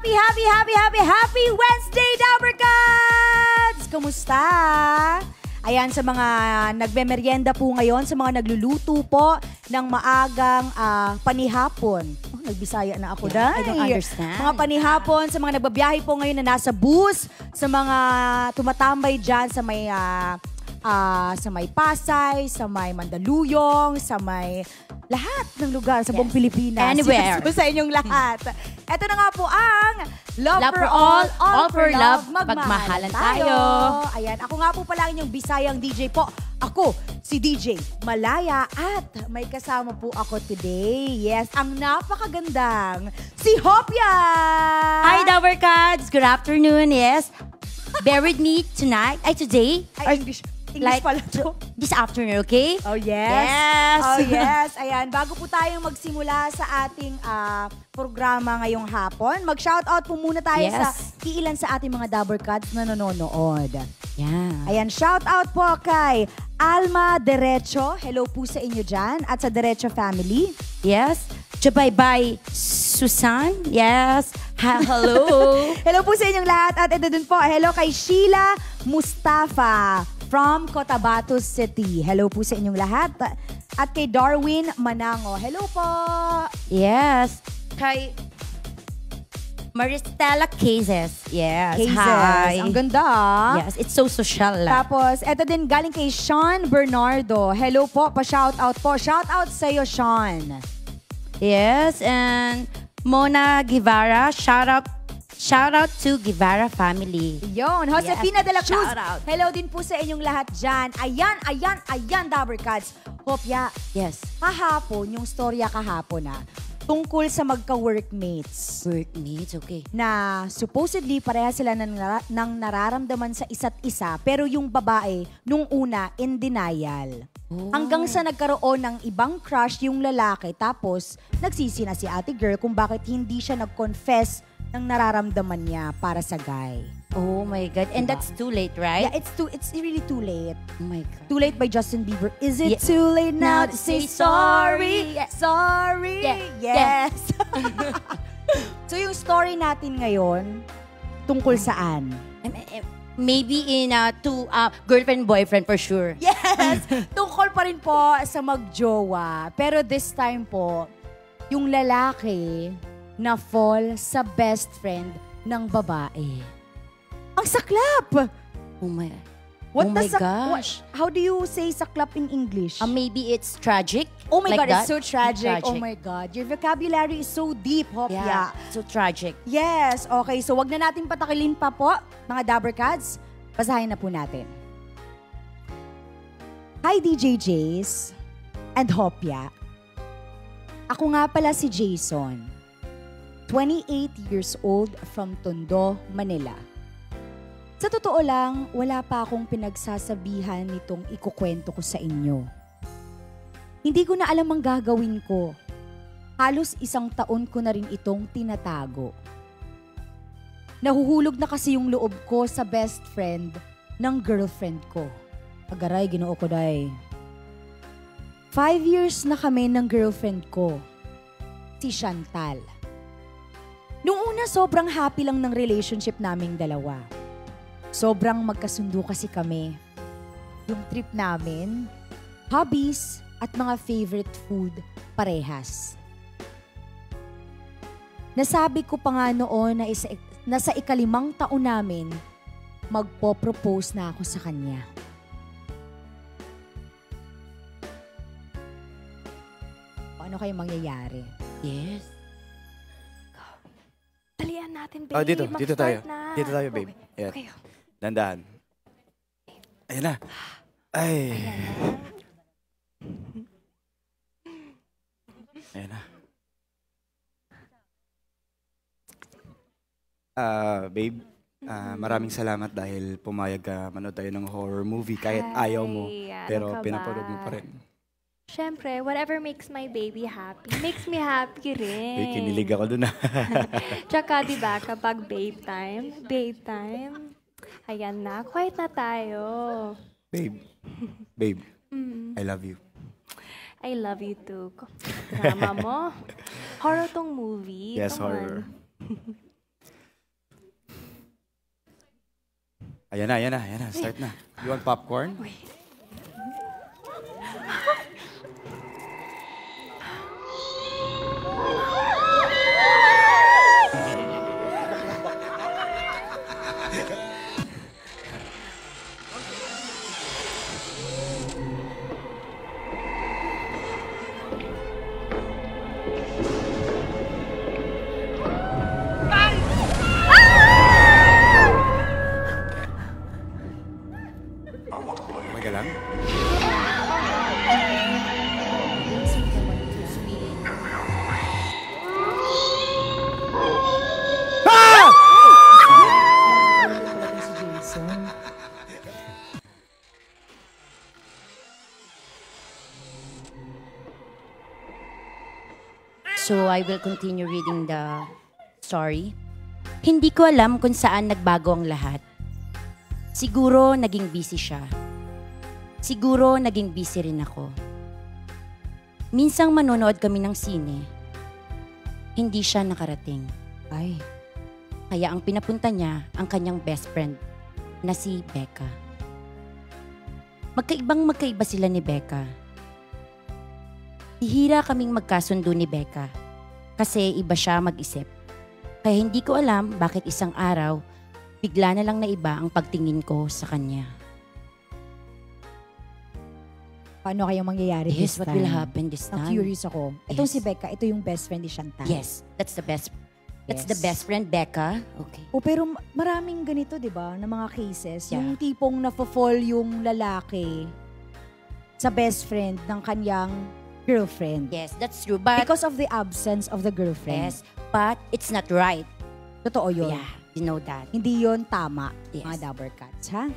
Happy Wednesday, Dabarkads! Kumusta? Ayan, sa mga nagmemeryenda po ngayon, sa mga nagluluto po ng maagang panihapon. Oh, nagbisaya na ako, I don't understand. Mga panihapon, sa mga nagbabiyahe po ngayon na nasa bus, sa mga tumatambay dyan sa may Pasay, sa may Mandaluyong, sa may lahat ng lugar sa buong Pilipinas. Anywhere. Yes, sa inyong lahat. Ito na nga po ang Love for all for love, magmahalan tayo. Ayan, ako nga po pala inyong Bisayang DJ po. Ako, si DJ Malaya at may kasama po ako today. Yes, ang napakagandang si Hopia! Hi, Dabarkads! Good afternoon, yes. Bear with me tonight, today. Ay, English pala to. This afternoon, okay? Oh, yes. Yes. Oh, yes. Ayan, bago po tayong magsimula sa ating programa ngayong hapon, mag-shoutout po muna tayo sa iilan sa ating mga Dabarkads na nanonood. Yeah. Ayan, shoutout po kay Alma Derecho. Hello po sa inyo dyan. At sa Derecho family. Yes. Bye-bye, Susan. Yes. Hello. Hello po sa inyong lahat. At ito din po, hello kay Sheila Mustafa from Cotabato City. Hello po sa inyong lahat. At kay Darwin Manango. Hello po. Yes. Kay Maristela Cases. Yes. Cases. Hi. Ang ganda. Yes, it's so social. Tapos, eto din galing kay Sean Bernardo. Hello po, pa-shoutout po. Shoutout sa'yo, Sean. Yes, and Mona Guevara, shout out to Guevara family. Yon, Josefina de la Cruz. Shout out. Hello din po sa inyong lahat dyan. Ayan, Dabarkads. Hopya, Yes. kahapon, yung storya kahapon tungkol sa magka-workmates. Workmates, okay. Na supposedly pareha sila ng nararamdaman sa isa't isa, pero yung babae, nung una, in denial. Oh. Hanggang sa nagkaroon ng ibang crush yung lalaki, tapos nagsisi na si ate girl kung bakit hindi siya nag-confess ng nararamdaman niya para sa guy. Oh my God. And that's too late, right? Yeah, it's really too late. Oh my God. Too Late by Justin Bieber. Is it too late now to say sorry? Sorry. Yeah. Yes. So yung story natin ngayon, tungkol saan? Maybe in girlfriend-boyfriend for sure. Yes! Tungkol pa rin po sa magjowa. Pero this time po, yung lalaki na fall sa best friend ng babae. Ang saklap! Oh my What oh my does gosh. How do you say saklap in English? Maybe it's tragic. Oh my like God, that. it's so tragic. Oh Tragic. my God, your vocabulary is so deep, Hopya. Yeah, so tragic. Yes, okay. So wag na natin patakilin pa po, mga Dabarkads. Basahin na po natin. Hi DJ Jace and Hopya. Ako nga pala si Jason. 28 years old from Tondo, Manila. Sa totoo lang, wala pa akong pinagsasabihan nitong ikukwento ko sa inyo. Hindi ko na alam ang gagawin ko. Halos 1 taon ko na rin itong tinatago. Nahuhulog na kasi yung loob ko sa best friend ng girlfriend ko. Agaray, Ginoo ko day. 5 years na kami ng girlfriend ko, si Chantal. Noong una, sobrang happy lang ng relationship naming dalawa. Sobrang magkasundo kasi kami. Yung trip namin, hobbies at mga favorite food parehas. Nasabi ko pa nga noon na sa ika-5 taon namin, magpo-propose na ako sa kanya. Ano kayo mangyayari? Yes. Talian natin, babe. Oh, dito tayo. Na. Dito tayo, babe. Ayan. Okay. Dandahan. Ayan na. Ay. Ayan na. Babe, maraming salamat dahil pumayag ka manood tayo ng horror movie kahit ayaw mo. Pero pinapanood mo pa rin. Siyempre, whatever makes my baby happy, makes me happy rin. Uy, kinilig ako dun. Tsaka, di ba, kapag babe time, ayan na, quiet na tayo. Babe, I love you. I love you too. Drama mo. Horror tong movie. Yes, Come on. horror. Ayan na, ayan na, ayan na. Start na. You want popcorn? Okay ka lang? Talaga si Jason. So, I will continue reading the story. Hindi ko alam kung saan nagbago ang lahat. Siguro naging busy siya. Siguro naging busy rin ako. Minsang manonood kami ng sine. Hindi siya nakarating. Ay, Kaya ang pinapunta niya ang kanyang best friend na si Becca. Magkaiba sila ni Becca. Hihira kaming magkasundo ni Becca kasi iba siya mag-isip. Kaya hindi ko alam bakit isang araw bigla na lang na iba ang pagtingin ko sa kanya. paano kayang mangyayari Yes, this what time? will happen this time? Na-curious ako. Itong Yes. si Becca, ito yung best friend ni Chantal. Yes, that's the best. That's Yes. the best friend, Becca. Okay. O pero maraming ganito, di ba, na mga cases. Yeah. Yung tipong nafo-fall yung lalaki sa best friend ng kanyang girlfriend. Yes, that's true. But Because of the absence of the girlfriend. yes, but it's not right. Totoo yun. Yeah, you know that. Hindi yun tama, Yes. mga Dabber Cats, ha?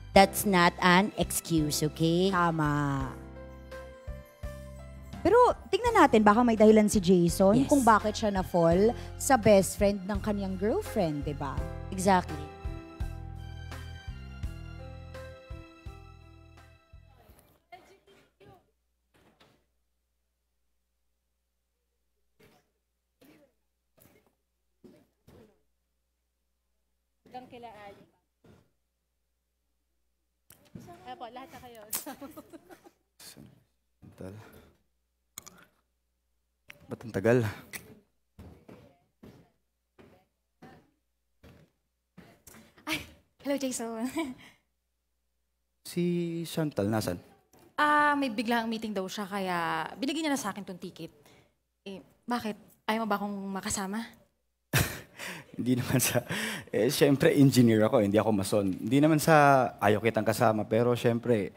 That's not an excuse, okay? Tama. Pero tingnan natin, baka may dahilan si Jason Yes. kung bakit siya na-fall sa best friend ng kanyang girlfriend, di ba? Exactly. Chantal. Ba't ang tagal? Hello, Jason. Si Chantal, nasan? May biglang meeting daw siya kaya binigyan niya na sa akin tong ticket. Bakit? Ayaw mo ba akong makasama? Hindi naman sa... syempre, engineer ako, hindi ako mason. Hindi naman sa ayaw kitang kasama, pero syempre,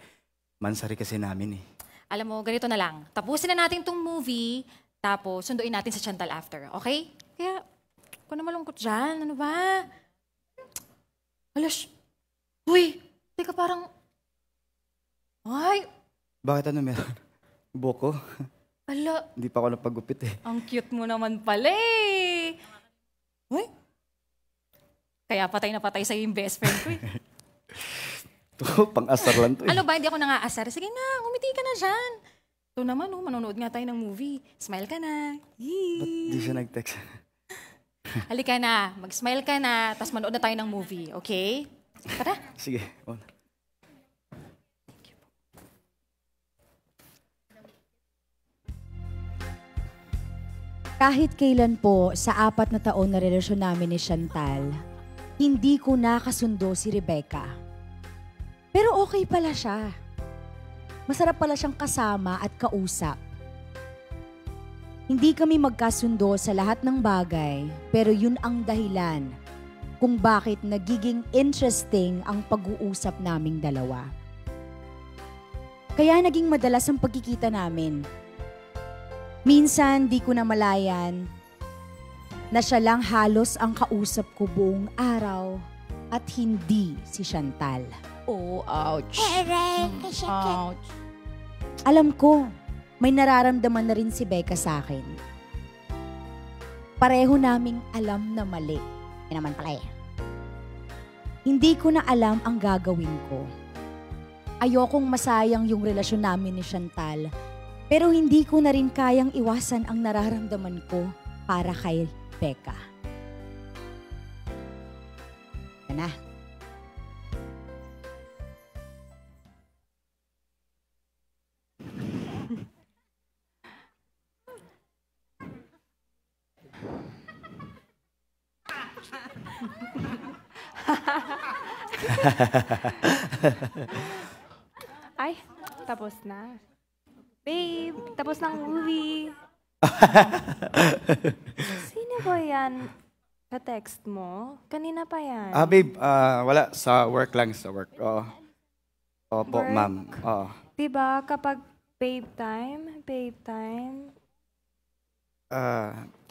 mansari kasi namin eh. Alam mo, ganito na lang. Tapusin na natin tong movie, tapos sunduin natin sa Chantal after, okay? Kaya, kung na malungkot dyan, ano ba? Alas, uy, teka parang... Ay, Bakit ano meron? Buko? ala, Hindi pa ako napagupit eh. ang cute mo naman pala eh. Uy, kaya patay na patay sa'yo yung best friend ko eh. Ito, pang-asar lang to eh. Ano ba, hindi ako nangaasar. Sige na, umiti ka na dyan. Ito naman, manonood nga tayo ng movie. Smile ka na. Ba't di siya nag-text? Halika na, mag-smile ka na, tapos manood na tayo ng movie, okay? Tara. Sige. Oh. Kahit kailan po sa 4 na taon na relasyon namin ni Chantal, hindi ko nakasundo si Rebecca. Pero okay pala siya. Masarap pala siyang kasama at kausap. Hindi kami magkasundo sa lahat ng bagay, pero yun ang dahilan kung bakit nagiging interesting ang pag-uusap naming dalawa. Kaya naging madalas ang pagkikita namin. Minsan, di ko na malayan na siya lang halos ang kausap ko buong araw at hindi si Chantal. Oh, ouch. Ouch. Alam ko, may nararamdaman na rin si Becca sa akin. Pareho naming alam na mali. Yan naman pala eh. Hindi ko na alam ang gagawin ko. Ayokong masayang yung relasyon namin ni Chantal, pero hindi ko na rin kayang iwasan ang nararamdaman ko para kay Becca. Yan na. Ay, tapos na. Babe, tapos ng movie. Sino ba yan? Ka-text mo? Kanina pa yan. Babe, wala. Sa work lang, sa work. Oo. Opo, Work? ma'am. Oo. Diba, kapag babe time,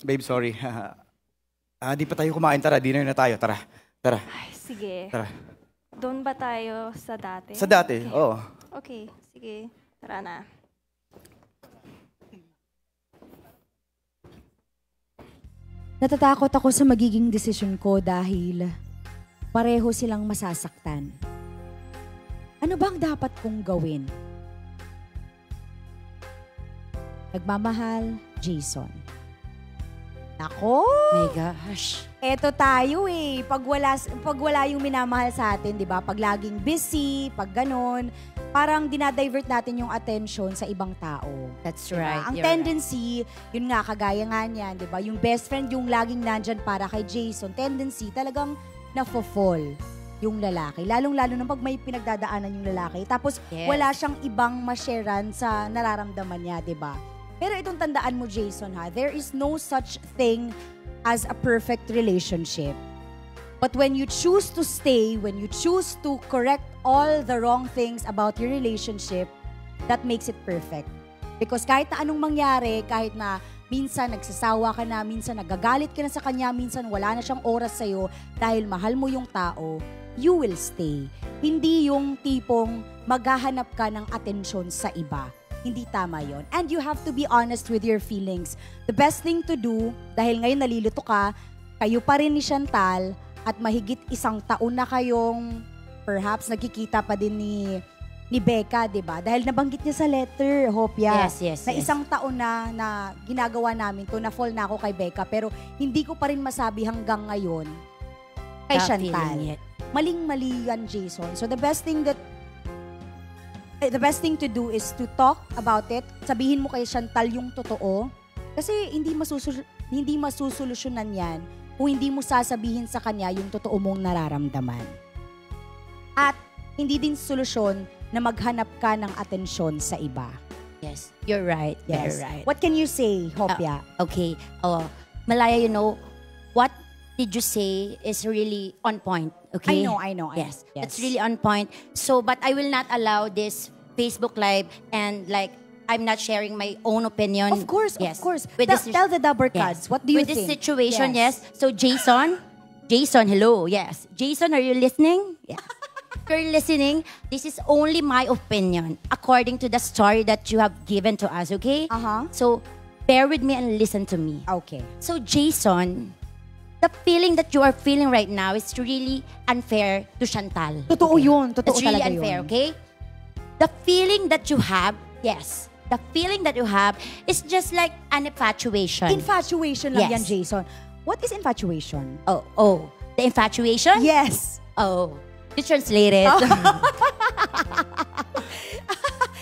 Babe, sorry. Di pa tayo kumain. Tara, dinner na tayo. Tara. Tara. ay, sige. Tara. Doon ba tayo sa dati? Sa dati, oo. Okay, sige. Tara na. Natatakot ako sa magiging desisyon ko dahil pareho silang masasaktan. Ano bang dapat kong gawin? Nagmamahal, Jason. Nako! My gosh. Eto tayo eh. Pag wala yung minamahal sa atin, di ba? Pag laging busy, pag ganon, parang dinadivert natin yung attention sa ibang tao. That's Diba? right. Ang you're tendency, yun nga, kagaya nga niyan, di ba? Yung best friend yung laging nandyan para kay Jason, tendency talagang nafo-fall yung lalaki. Lalong-lalo na pag may pinagdadaanan yung lalaki. Tapos Yes. wala siyang ibang masharean sa nararamdaman niya, di ba? Pero itong tandaan mo, Jason, ha? There is no such thing as a perfect relationship. But when you choose to stay, when you choose to correct all the wrong things about your relationship, that makes it perfect. Because kahit na anong mangyari, kahit na minsan nagsasawa ka na, minsan nagagalit ka na sa kanya, minsan wala na siyang oras sa'yo dahil mahal mo yung tao, you will stay. Hindi yung tipong maghahanap ka ng atensyon sa iba. Hindi tama yon. And you have to be honest with your feelings. The best thing to do, dahil ngayon nalilito ka, kayo pa rin ni Chantal, at mahigit 1 taon na kayong perhaps nagkikita pa din ni Becca, di ba? Dahil nabanggit niya sa letter, Hopia. Yes. Na 1 taon na ginagawa namin to, na fall na ako kay Becca, pero hindi ko pa rin masabi hanggang ngayon kay Not Chantal. feeling it. Maling-mali yan, Jason. So the best thing to do is to talk about it. Sabihin mo kay Chantal yung totoo. Kasi hindi masusolusyonan yan kung hindi mo sasabihin sa kanya yung totoo mong nararamdaman. At hindi din solusyon na maghanap ka ng atensyon sa iba. Yes, you're right. Yes. You're right. What can you say, Hopia? Okay. Malaya, what did you say is really on point. Okay? I know. Yes, that's really on point. So, but I will not allow this Facebook Live and I'm not sharing my own opinion. Of course. With Tell the Dabber Cats, what do you With think? this situation, yes. So, Jason, hello. Yes. Jason, are you listening? Yes. If you're listening, this is only my opinion according to the story that you have given to us, okay? Uh-huh. So, bear with me and listen to me. Okay. So, Jason, the feeling that you are feeling right now is really unfair to Chantal. Totoo yun. Totoo It's really talaga unfair, yun. okay? The feeling that you have, yes, the feeling that you have is just like an infatuation. Infatuation lang Yes. yan, Jason. What is infatuation? Oh, the infatuation? Yes. Oh, you translate it.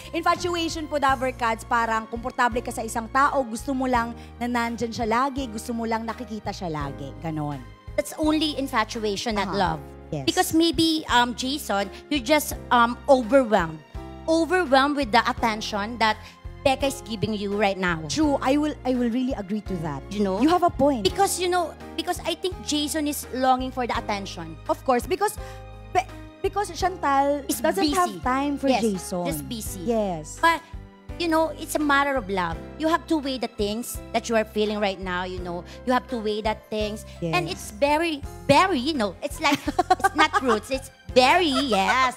Infatuation po, Dabber Cats, parang komportable ka sa isang tao, gusto mo lang na nandyan siya lagi, gusto mo lang nakikita siya lagi. Ganon. That's only infatuation, not Uh-huh. love. Yes. Because maybe, Jason, you're just overwhelmed. Overwhelmed with the attention that Becca is giving you right now. True, I will really agree to that. You know? You have a point. Because, because I think Jason is longing for the attention. Of course, because Chantal Is doesn't busy. have time for Yes, Jason. just busy. Yes. But, it's a matter of love. You have to weigh the things that you are feeling right now, You have to weigh that things. Yes. And it's very, very, it's like, it's not roots. It's very, yes.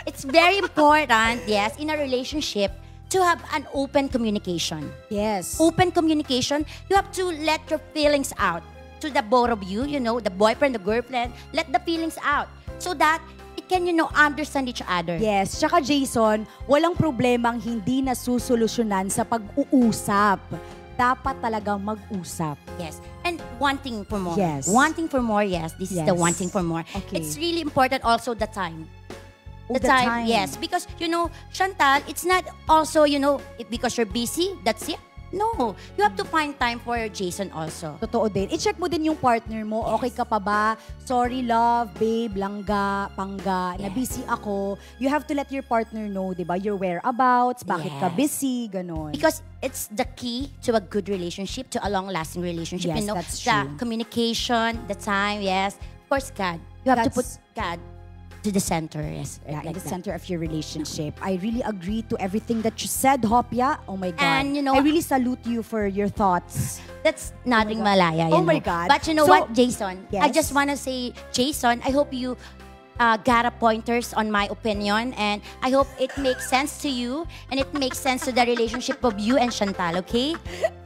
It's very important, yes, in a relationship to have an open communication. Yes. Open communication, you have to let your feelings out to the both of you, the boyfriend, the girlfriend, let the feelings out so that it can, understand each other. Yes. Tsaka Jason, walang problemang hindi nasusolusyonan sa pag-uusap. Dapat talagang mag-usap. Yes. And wanting for more. Yes. Wanting for more, yes. This is the Yes. wanting for more. Okay. It's really important also the time. Oh, the time. Yes. Because, Chantal, it's not also, because you're busy, that's it. No, you have to find time for Jason also. Totoo din. I-check mo din yung partner mo. Okay ka pa ba? Sorry, love, babe, langga, pangga, na busy ako. You have to let your partner know, di ba? Your whereabouts, bakit ka Yes. busy, ganon. Because it's the key to a good relationship, to a long-lasting relationship. Yes, you know, that's the true. communication, the time, yes. Of course, God. You have to put That's- God to the center, yes. Yeah, in like the that. center of your relationship. I really agree to everything that you said, Hopia. Oh my God. And, you know, I really salute you for your thoughts. That's nothing God. malaya, Oh you my know. God. But you know So- what, Jason? I Yes? just want to say, Jason, I hope you got a pointers on my opinion, and I hope it makes sense to you, and it makes sense to the relationship of you and Chantal, okay?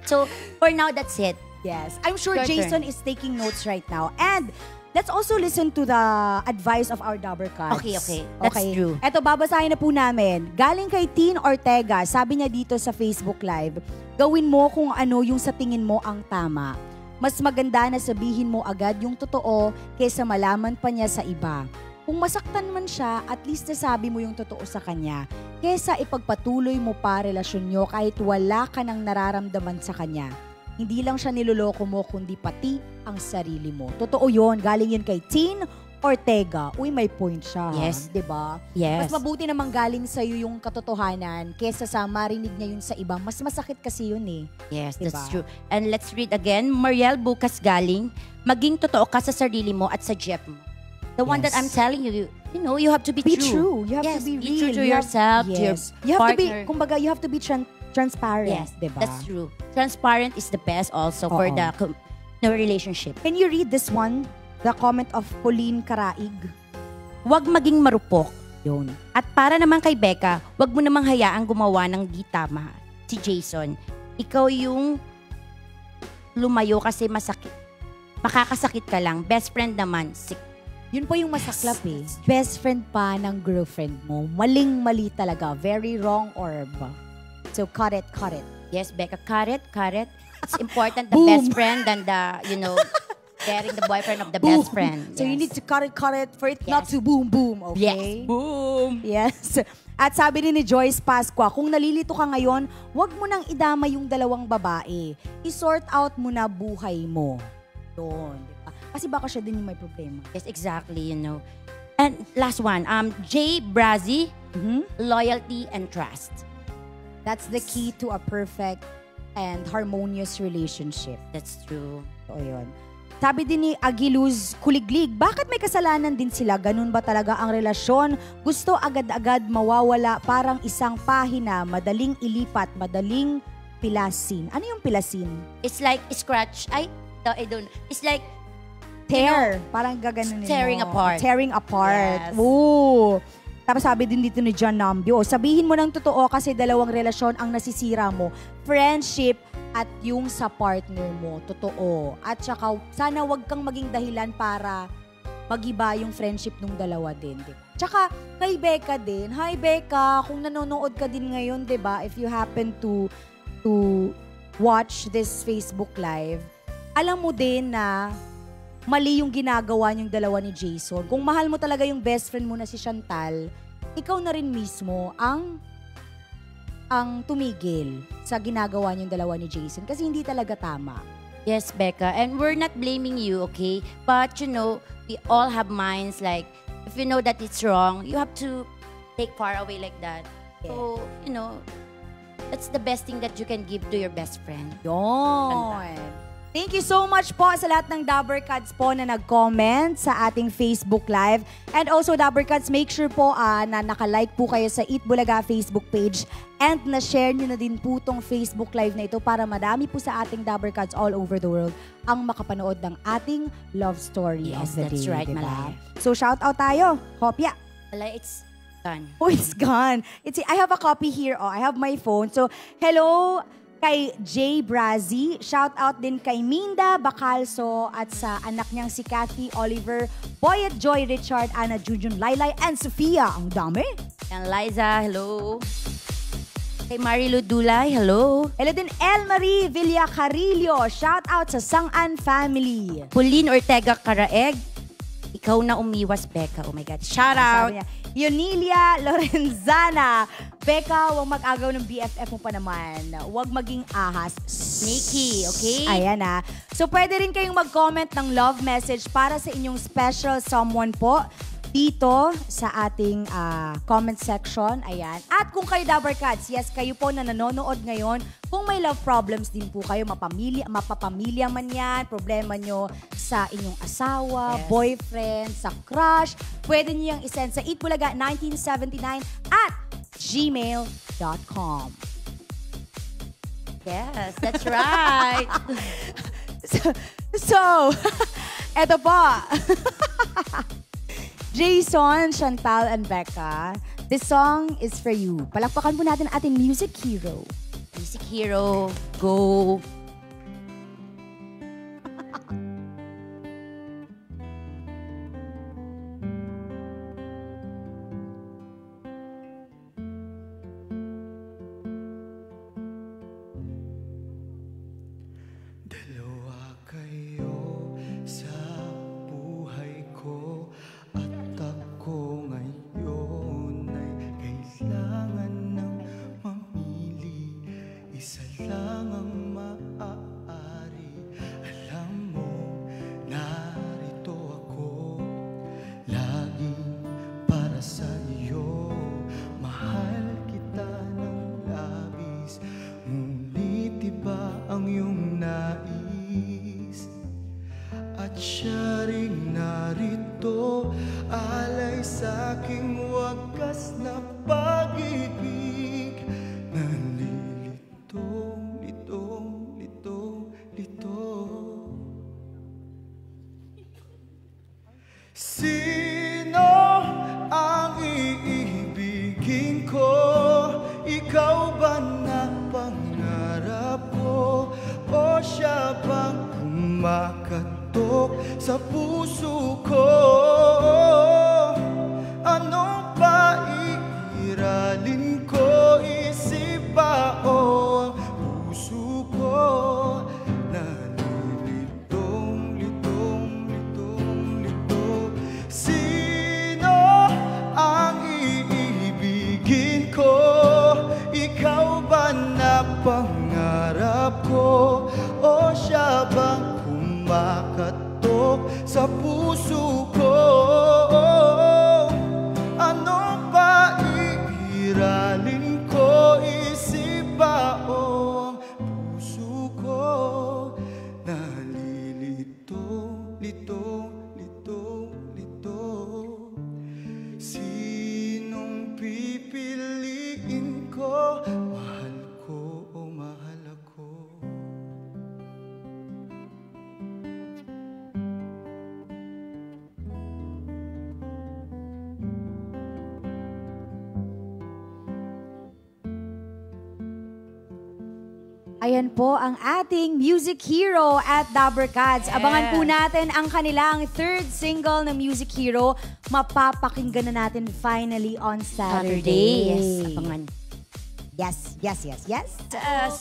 So, for now, that's it. Yes. I'm sure Your Jason turn. is taking notes right now. And let's also listen to the advice of our Dabber Cards. Okay. That's true. Eto, babasahin na po namin. Galing kay Teen Ortega, sabi niya dito sa Facebook Live, gawin mo kung ano yung sa tingin mo ang tama. Mas maganda na sabihin mo agad yung totoo kaysa malaman pa niya sa iba. Kung masaktan man siya, at least nasabi mo yung totoo sa kanya. Kesa ipagpatuloy mo pa relasyon nyo kahit wala ka nang nararamdaman sa kanya. Hindi lang siya niloloko mo, kundi pati ang sarili mo. Totoo yon. Galing yun kay Teen Ortega. Uy, may point siya. Yes. Diba? Yes. Mas mabuti namang galing sa'yo yung katotohanan kesa sa marinig niya yun sa iba. Mas masakit kasi yun eh. Yes, Diba? that's true. And let's read again. Mariel Bukas galing, maging totoo ka sa sarili mo at sa Jeff mo. The one that Yes. I'm telling you, you know, you have to be, Be true. You have Yes, to be be real. true to You have- yourself, to your yes. You have to be, partner. kumbaga, you have to be transparent. Yes, Diba? that's true. Transparent is the best also for Oo. the relationship. Can you read this one? The comment of Pauline Karaig. Huwag maging marupok. Yun. At para naman kay Becca, huwag mo namang hayaang gumawa ng di tama. Si Jason, ikaw yung lumayo kasi masakit. Makakasakit ka lang. Best friend naman, Yun po yung masaklap eh. Best friend pa ng girlfriend mo. Maling-mali talaga. Very wrong orb. So, cut it, cut it. Yes, Becca, cut it. It's important the Boom. best friend than the, you know, getting the boyfriend of the best friend. So, you Yes. need to cut it for it not Yes. to boom, boom. Okay? Yes. Boom. Yes. At sabi rin ni Joyce Pasqua, kung nalilito ka ngayon, wag mo nang idama yung dalawang babae. I-sort out mo na buhay mo. Doon. Diba? Kasi baka siya din yung may problema. Yes, exactly, you know. And last one, Jay Brazzy, loyalty and trust. That's the key to a perfect and harmonious relationship. That's true. So, yun. Sabi din ni Agiluz Kuliglig, bakit may kasalanan din sila? Ganun ba talaga ang relasyon? Gusto agad-agad mawawala, parang isang pahina, madaling ilipat, madaling pilasin. Ano yung pilasin? It's like scratch. I don't. It's like Tear. Parang gaganunin tearing mo. apart. Tearing apart. Yes. Ooh. Tapos sabi din dito ni John Nambio, sabihin mo ng totoo kasi dalawang relasyon ang nasisira mo. Friendship at yung sa partner mo. Totoo. At saka, sana wag kang maging dahilan para mag-iba yung friendship ng dalawa din. Diba? Tsaka, kay Becca din. Hi Becca, kung nanonood ka din ngayon, diba? If you happen to watch this Facebook Live, alam mo din na mali yung ginagawa niyong dalawa ni Jason. Kung mahal mo talaga yung best friend mo na si Chantal, ikaw na rin mismo ang tumigil sa ginagawa niyong dalawa ni Jason kasi hindi talaga tama. yes, Becca. And we're not blaming you, okay? But you know, we all have minds. Like if you know that it's wrong, you have to take far away like that. So you know, that's the best thing that you can give to your best friend. Yon. Thank you so much po sa lahat ng Dabber Cats po na nag-comment sa ating Facebook Live. And also, Dabber Cats, make sure po na naka-like po kayo sa Eat Bulaga Facebook page and na-share nyo na din po tong Facebook Live na ito para madami po sa ating Dabber Cats all over the world ang makapanood ng ating love story Yes, of the that's day. right, diba? Malaya. So, shout out tayo. Kopya. Wala, it's done. Oh, it's gone. I have a copy here. Oh, I have my phone. So, hello kay Jay Brazzy. Shout out din kay Minda Bacalso at sa anak niyang si Kathy Oliver, Boy at Joy Richard, Ana Junjun, Laylay, and Sofia. Ang dami. And Liza, hello. Kay Marilu Dulay, hello. Hello din El Marie Villacarillo. Shout out sa Sangan family. Pauline Ortega Karaeg, Ikaw na umiwas, Becca. Oh my God. Shout out. Sabi niya, Yonilia Lorenzana. Becca, huwag mag-agaw ng BFF mo pa naman. Huwag maging ahas. Sneaky, okay? Ayan na. So, pwede rin kayong mag-comment ng love message para sa inyong special someone po dito sa ating comment section. Ayan. At kung kayo Dabber Cats, yes, kayo po na nanonood ngayon, kung may love problems din po kayo, mapapamilya man yan, problema nyo sa inyong asawa, boyfriend, sa crush, pwede nyo yung isend sa eatbulaga1979@gmail.com. Yes, that's right. So, eto po. Jason, Chantal, and Becca, this song is for you. Palakpakan po natin ang ating music hero. Music hero, go. Dalawa kayo sa buhay ko at ako ngayon ay kailangan ng mamili. Isa lang ang maaari. Alam mo, narito ako laging para sa iyo. Mahal kita ng labis, ngunit iba ang iyong nais. At siya ring narito, alay sa aking wagas na pag-ibig. Nalilitong, litong, litong, litong. Sino ang iibigin ko? Ikaw ba na pangarap ko? O siya bang kumakatok sa puso ko? Ano ba iiralin ko? Isip ba o ang puso ko? Nalilitong, litong, litong, litong. Sino ang iibigin ko? Ikaw ba na pangarap ko? O siya bang kumakatok sa puso ko? Ano ba iiralin ko? Isip ba o ang puso ko? Nalilitong, litong, litong, litong. Sinong pipiliin ko? Mahal ko o mahal ako? Ayan po ang ating music hero at Dabber Cats. Abangan po natin ang kanilang third single na Music Hero. Mapapakinggan na natin finally on Saturday. Yes, abangan. Yes, yes, yes, yes.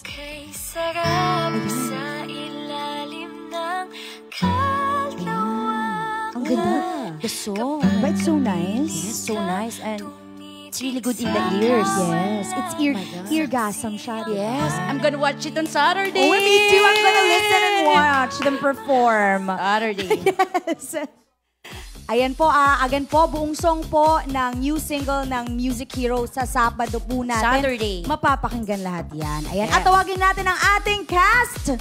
Okay, sarap sa ilalim ng kalawang. Ang ganda. The song. Right, so nice. Yes, so nice. And it's really good in the ears. Yes, it's eargasm siya. Yes, I'm gonna watch it on Saturday. Oh, me too. I'm gonna listen and watch them perform. Saturday. Yes. Ayan po, again po, buong song po ng new single ng Music Hero sa Sabado po natin. Saturday. Mapapakinggan lahat yan. Ayan. Yes. At tawagin natin ang ating cast.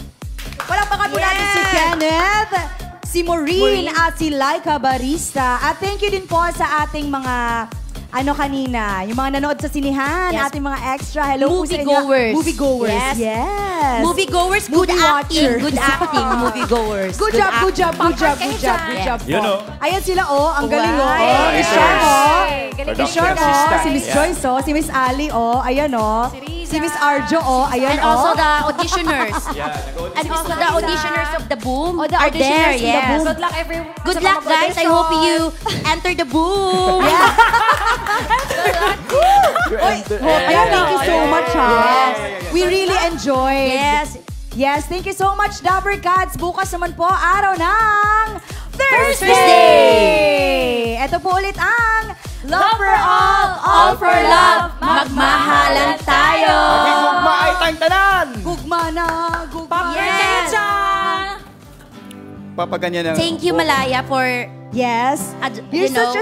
Palakpakan po natin si Kenneth, si Maureen, at si Laika Barista. At thank you din po sa ating mga kanina, yung mga nanood sa sinihan, Yes. ating mga extra. Hello po sa inyo. Moviegoers. Moviegoers. Yes. Yes. Moviegoers, good Movie acting. watchers. Good acting, moviegoers. Good job, good job, good job, good job, good job po. Yun, oh. Ayan sila, oh. Ang galing, oh. Wow. Miss Sean, oh. Galing Miss Sean, oh. assistant. Si Miss Yeah. Joyce, oh. Si Miss Ali, oh. Ayan, oh. Si Riza. Si Miss Arjo, oh. Ayan, And oh. also the auditioners. Yeah, And also the auditioners of the Boom Oh, the are there. auditioners in the Yes. Boom. Good luck, everyone. Good sa mga luck, guys. I hope you enter the Boom. Oy, ayan, thank you so much, ha. We really enjoyed. Yes. Yes, thank you so much, Dabber Cats. Bukas naman po, araw ng Thursday! Thursday! ulit ang Love for all for love, magmahalan tayo. Maging gugma ay tayong tanan! Gugma na, gugma. Yes. Papaganyan ng... Thank you, Malaya, for... Yes. you know,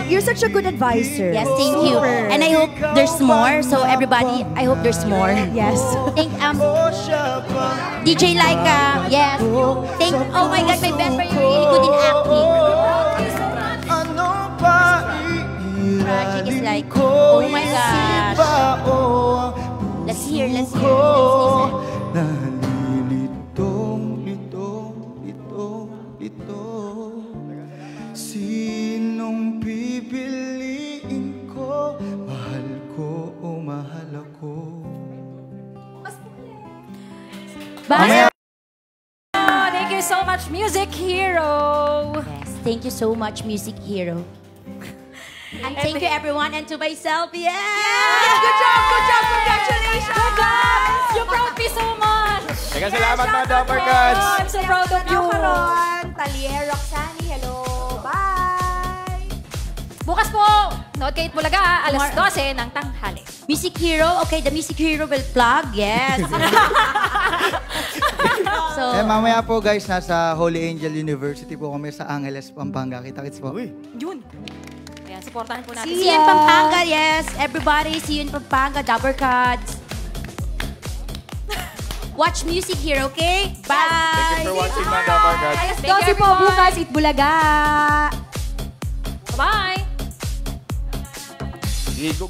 You're such a good advisor. yes, thank you. And I hope there's more. So everybody, I hope there's more. Yes. Thank DJ Laika, yes. Oh my God, my best friend, you're really good in acting. Ano pa Project is like, ko oh my gosh. Let's hear, let's listen. Nalilitong, litong, litong, litong. Sinong pipiliin ko? Mahal ko o mahal ako? Bye. Thank you so much, Music Hero! Yes, thank you so much, Music Hero. And thank you, everyone, and to myself, yes! Good job, congratulations. Good job! You proud me so much! Teka, salamat mga Dapper Cats! I'm so proud of you! Karon, Talier, Roxani, hello. Bye. Bukas po, nood kayo Bulaga, alas 12 ng tanghali. Music Hero, okay, the Music Hero will plug, yes. So, Mamaya po guys, nasa Holy Angel University po kami sa Angeles, Pampanga. Kita-kits po. Uy, Yun. Ayan, supportahan po natin. see you in Pampanga, yes. Everybody, see you in Pampanga, Dapper Cats. Watch Music Hero, okay? Bye! thank you for watching mga Dapper Cats. Alas Thank you, 12 po everyone. bukas, Itbulaga. Bye! Igog.